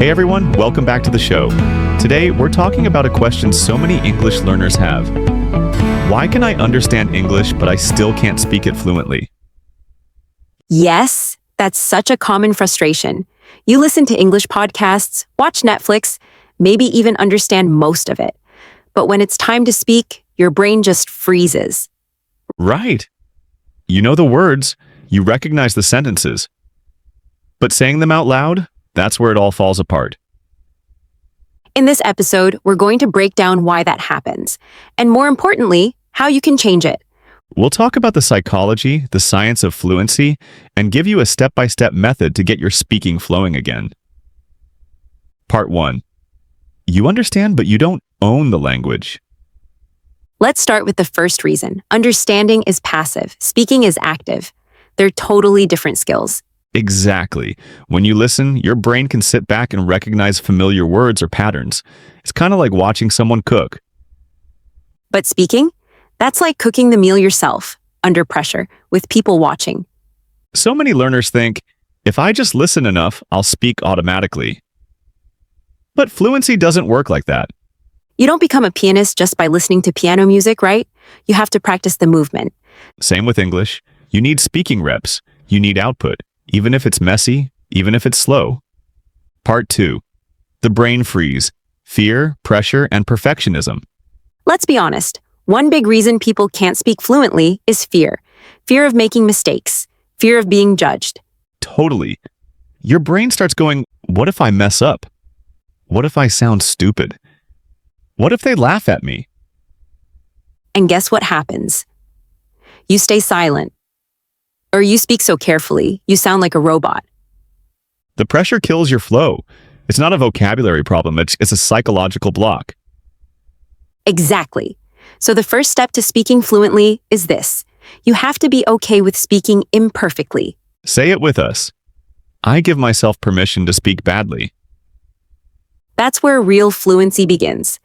Hey everyone, welcome back to the show. Today, we're talking about a question so many English learners have. Why can I understand English, but I still can't speak it fluently? Yes, that's such a common frustration. You listen to English podcasts, watch Netflix, maybe even understand most of it. But when it's time to speak, your brain just freezes. Right. You know the words, you recognize the sentences. But saying them out loud, that's where it all falls apart. In this episode, we're going to break down why that happens, and more importantly, how you can change it. We'll talk about the psychology, the science of fluency, and give you a step-by-step method to get your speaking flowing again. Part 1. You understand, but you don't own the language. Let's start with the first reason. Understanding is passive, speaking is active. They're totally different skills. Exactly. When you listen, your brain can sit back and recognize familiar words or patterns. It's kind of like watching someone cook. But speaking? That's like cooking the meal yourself, under pressure, with people watching. So many learners think, if I just listen enough, I'll speak automatically. But fluency doesn't work like that. You don't become a pianist just by listening to piano music, right? You have to practice the movement. Same with English. You need speaking reps. You need output, even if it's messy, even if it's slow. Part 2. The brain freeze. Fear, pressure, and perfectionism. Let's be honest. One big reason people can't speak fluently is fear. Fear of making mistakes. Fear of being judged. Totally. Your brain starts going, what if I mess up? What if I sound stupid? What if they laugh at me? And guess what happens? You stay silent. Or you speak so carefully, you sound like a robot. The pressure kills your flow. It's not a vocabulary problem, it's a psychological block. Exactly. So the first step to speaking fluently is this. You have to be okay with speaking imperfectly. Say it with us. I give myself permission to speak badly. That's where real fluency begins.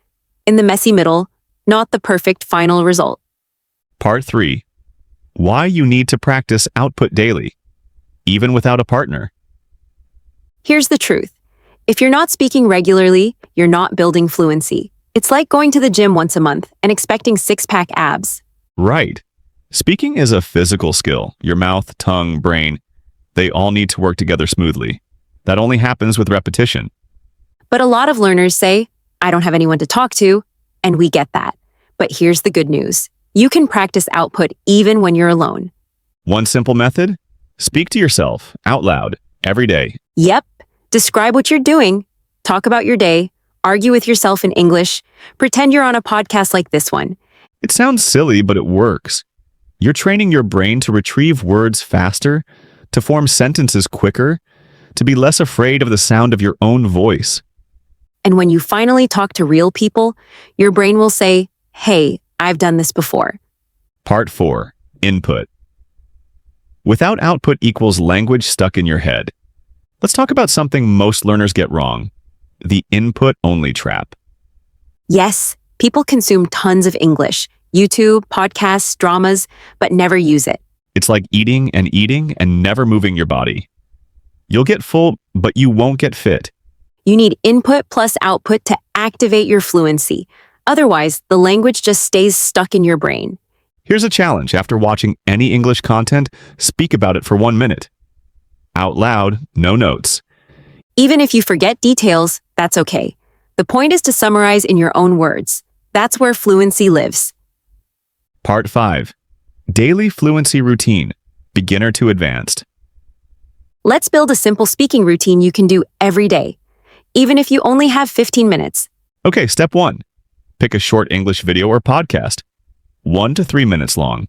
In the messy middle, not the perfect final result. Part 3. Why you need to practice output daily, even without a partner. Here's the truth. If you're not speaking regularly, you're not building fluency. It's like going to the gym once a month and expecting six-pack abs. Right. Speaking is a physical skill. Your mouth, tongue, brain, they all need to work together smoothly. That only happens with repetition. But a lot of learners say, I don't have anyone to talk to, and we get that. But here's the good news. You can practice output even when you're alone. One simple method? Speak to yourself, out loud, every day. Yep. Describe what you're doing. Talk about your day. Argue with yourself in English. Pretend you're on a podcast like this one. It sounds silly, but it works. You're training your brain to retrieve words faster, to form sentences quicker, to be less afraid of the sound of your own voice. And when you finally talk to real people, your brain will say, hey, I've done this before. Part 4. Input. Without output equals language stuck in your head. Let's talk about something most learners get wrong. The input-only trap. Yes, people consume tons of English, YouTube, podcasts, dramas, but never use it. It's like eating and never moving your body. You'll get full, but you won't get fit. You need input plus output to activate your fluency. Otherwise, the language just stays stuck in your brain. Here's a challenge. After watching any English content, speak about it for 1 minute. Out loud, no notes. Even if you forget details, that's okay. The point is to summarize in your own words. That's where fluency lives. Part 5. Daily fluency routine, beginner to advanced. Let's build a simple speaking routine you can do every day, even if you only have 15 minutes. Okay, step 1. Pick a short English video or podcast, 1 to 3 minutes long.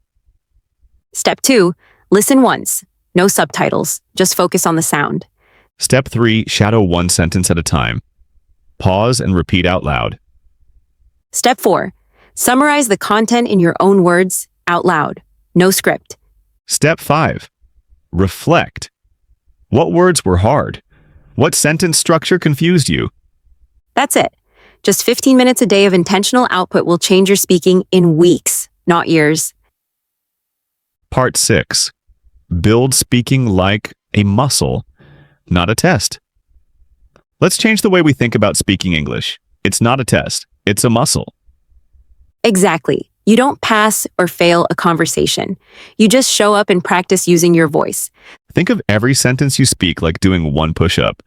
Step 2, listen once. No subtitles, just focus on the sound. Step 3, shadow one sentence at a time. Pause and repeat out loud. Step 4, summarize the content in your own words out loud. No script. Step 5, reflect. What words were hard? What sentence structure confused you? That's it. Just 15 minutes a day of intentional output will change your speaking in weeks, not years. Part 6. Build speaking like a muscle, not a test. Let's change the way we think about speaking English. It's not a test, it's a muscle. Exactly. You don't pass or fail a conversation. You just show up and practice using your voice. Think of every sentence you speak like doing one push-up.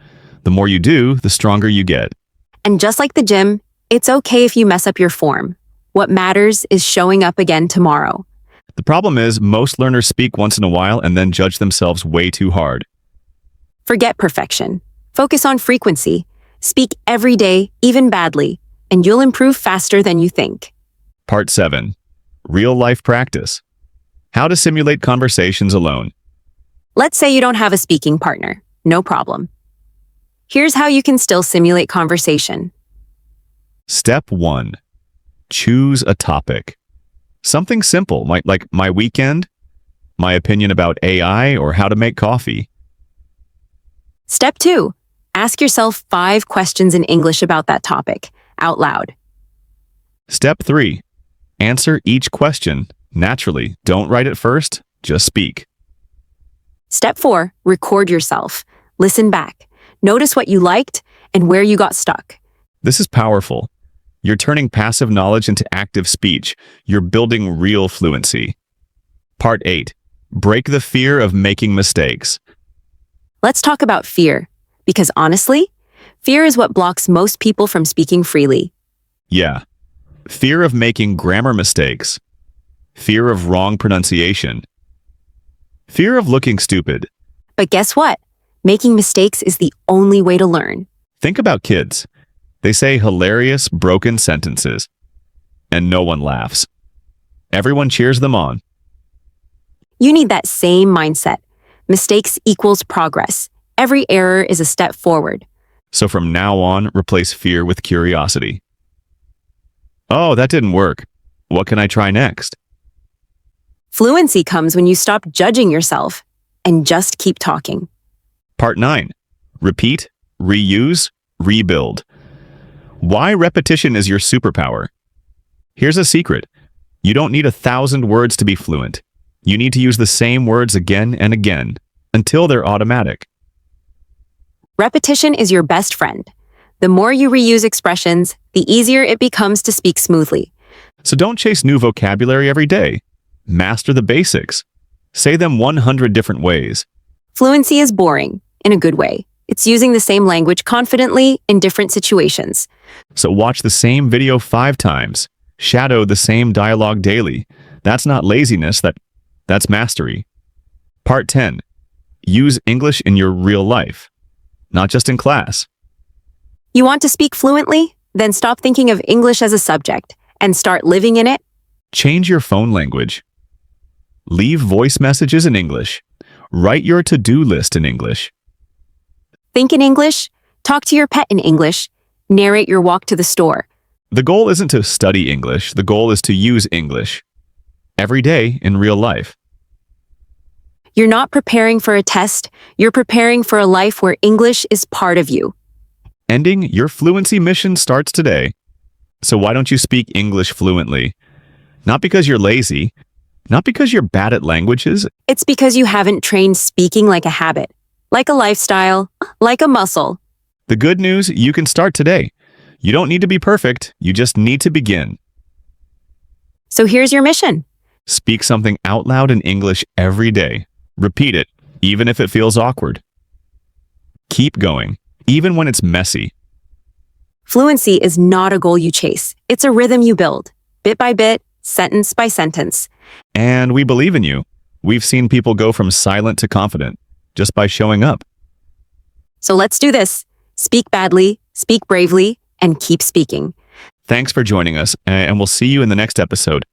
The more you do, the stronger you get. And just like the gym, it's okay if you mess up your form. What matters is showing up again tomorrow. The problem is most learners speak once in a while and then judge themselves way too hard. Forget perfection. Focus on frequency. Speak every day, even badly, and you'll improve faster than you think. Part 7. Real-life practice. How to simulate conversations alone. Let's say you don't have a speaking partner. No problem. Here's how you can still simulate conversation. Step 1. Choose a topic. Something simple, like my weekend, my opinion about AI, or how to make coffee. Step 2. Ask yourself 5 questions in English about that topic, out loud. Step 3. Answer each question naturally. Don't write it first, just speak. Step 4. Record yourself. Listen back. Notice what you liked and where you got stuck. This is powerful. You're turning passive knowledge into active speech. You're building real fluency. Part 8. Break the fear of making mistakes. Let's talk about fear, because honestly, fear is what blocks most people from speaking freely. Yeah. Fear of making grammar mistakes. Fear of wrong pronunciation. Fear of looking stupid. But guess what? Making mistakes is the only way to learn. Think about kids. They say hilarious, broken sentences, and no one laughs. Everyone cheers them on. You need that same mindset. Mistakes equals progress. Every error is a step forward. So from now on, replace fear with curiosity. Oh, that didn't work. What can I try next? Fluency comes when you stop judging yourself and just keep talking. Part 9. Repeat, reuse, rebuild. Why repetition is your superpower. Here's a secret. You don't need 1,000 words to be fluent. You need to use the same words again and again until they're automatic. Repetition is your best friend. The more you reuse expressions, the easier it becomes to speak smoothly. So don't chase new vocabulary every day. Master the basics. Say them 100 different ways. Fluency is boring, in a good way. It's using the same language confidently in different situations. So watch the same video 5 times. Shadow the same dialogue daily. That's not laziness, that's mastery. Part 10. Use English in your real life, not just in class. You want to speak fluently? Then stop thinking of English as a subject and start living in it. Change your phone language. Leave voice messages in English. Write your to-do list in English. Think in English. Talk to your pet in English. Narrate your walk to the store. The goal isn't to study English. The goal is to use English every day in real life. You're not preparing for a test. You're preparing for a life where English is part of you. Ending your fluency mission starts today. So why don't you speak English fluently? Not because you're lazy, not because you're bad at languages. It's because you haven't trained speaking like a habit, like a lifestyle, like a muscle. The good news, you can start today. You don't need to be perfect, you just need to begin. So here's your mission. Speak something out loud in English every day. Repeat it, even if it feels awkward. Keep going, even when it's messy. Fluency is not a goal you chase. It's a rhythm you build, bit by bit, sentence by sentence. And we believe in you. We've seen people go from silent to confident just by showing up. So let's do this. Speak badly, speak bravely, and keep speaking. Thanks for joining us, and we'll see you in the next episode.